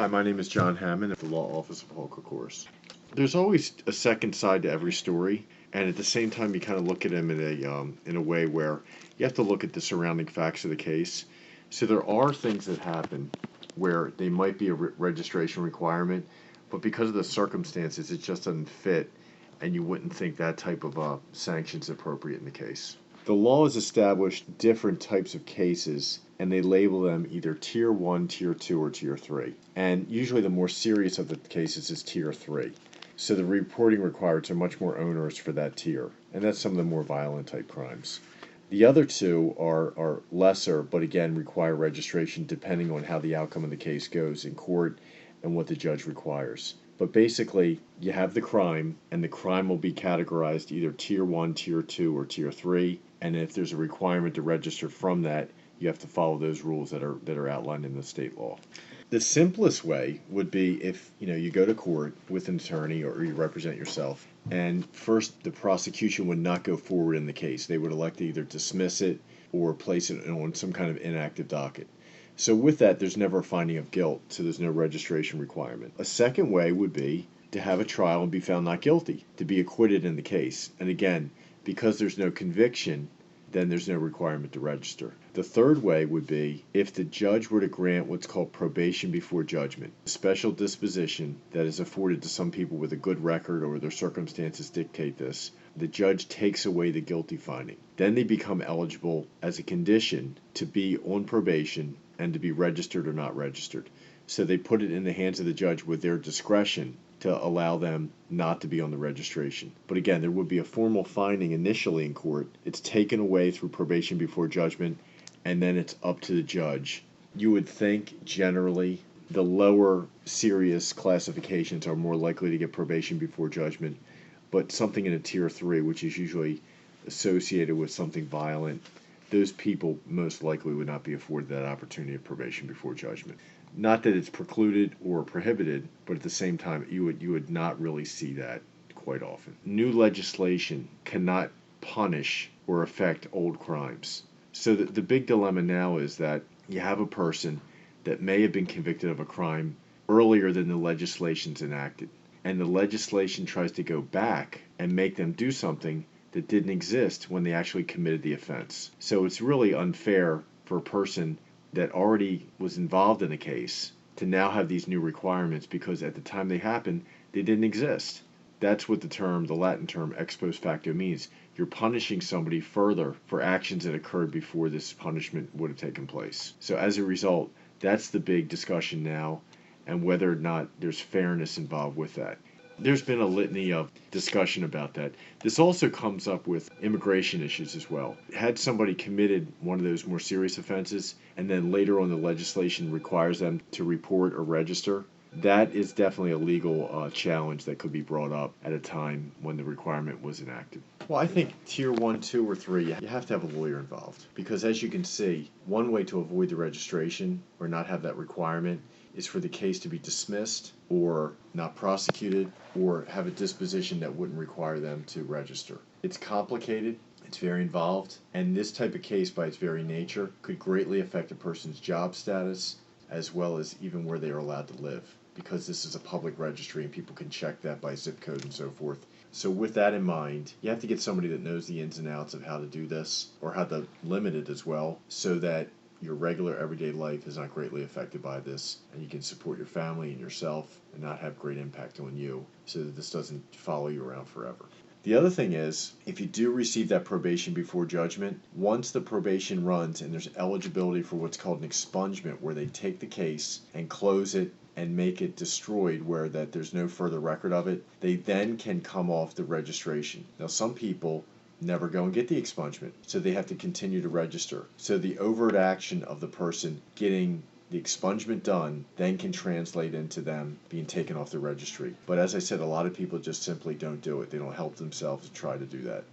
Hi, my name is John Hammond at the Law Office of Holker Course. There's always a second side to every story, and at the same time, you kind of look at them in a way where you have to look at the surrounding facts of the case. So there are things that happen where they might be a registration requirement, but because of the circumstances, it just doesn't fit, and you wouldn't think that type of sanction is appropriate in the case. The law has established different types of cases, and they label them either Tier 1, Tier 2, or Tier 3. And usually the more serious of the cases is Tier 3. So the reporting requirements are much more onerous for that tier, and that's some of the more violent type crimes. The other two are lesser, but again require registration depending on how the outcome of the case goes in court and what the judge requires. But basically, you have the crime, and the crime will be categorized either Tier 1, Tier 2, or Tier 3. And if there's a requirement to register from that, you have to follow those rules that are outlined in the state law. The simplest way would be if you go to court with an attorney or you represent yourself, and first the prosecution would not go forward in the case. They would elect to either dismiss it or place it on some kind of inactive docket. So with that, there's never a finding of guilt, so there's no registration requirement. A second way would be to have a trial and be found not guilty, to be acquitted in the case. And again, because there's no conviction, then there's no requirement to register. The third way would be if the judge were to grant what's called probation before judgment, a special disposition that is afforded to some people with a good record or their circumstances dictate this. The judge takes away the guilty finding. Then they become eligible as a condition to be on probation and to be registered or not registered. So they put it in the hands of the judge with their discretion to allow them not to be on the registration. But again, there would be a formal finding initially in court. It's taken away through probation before judgment, and then it's up to the judge. You would think generally the lower serious classifications are more likely to get probation before judgment, but something in a tier 3, which is usually associated with something violent, those people most likely would not be afforded that opportunity of probation before judgment. Not that it's precluded or prohibited, but at the same time, you would not really see that quite often. New legislation cannot punish or affect old crimes. So the big dilemma now is that you have a person that may have been convicted of a crime earlier than the legislation's enacted, and the legislation tries to go back and make them do something that didn't exist when they actually committed the offense. So it's really unfair for a person that already was involved in a case to now have these new requirements because at the time they happened, they didn't exist. That's what the Latin term ex post facto means. You're punishing somebody further for actions that occurred before this punishment would have taken place. So as a result, that's the big discussion now, and whether or not there's fairness involved with that. There's been a litany of discussion about that. This also comes up with immigration issues as well. Had somebody committed one of those more serious offenses and then later on the legislation requires them to report or register, that is definitely a legal challenge that could be brought up at a time when the requirement was enacted. Well, I think tier 1, 2, or 3, you have to have a lawyer involved. Because as you can see, one way to avoid the registration or not have that requirement is for the case to be dismissed or not prosecuted or have a disposition that wouldn't require them to register. It's complicated, it's very involved, and this type of case by its very nature could greatly affect a person's job status as well as even where they are allowed to live, because this is a public registry and people can check that by zip code and so forth. So with that in mind, you have to get somebody that knows the ins and outs of how to do this or how to limit it as well so that your regular everyday life is not greatly affected by this, and you can support your family and yourself and not have great impact on you so that this doesn't follow you around forever. The other thing is, if you do receive that probation before judgment, once the probation runs and there's eligibility for what's called an expungement, where they take the case and close it and make it destroyed where that there's no further record of it, they then can come off the registration. Now some people never go and get the expungement, so they have to continue to register. So the overt action of the person getting the expungement done then can translate into them being taken off the registry. But as I said, a lot of people just simply don't do it. They don't help themselves to try to do that.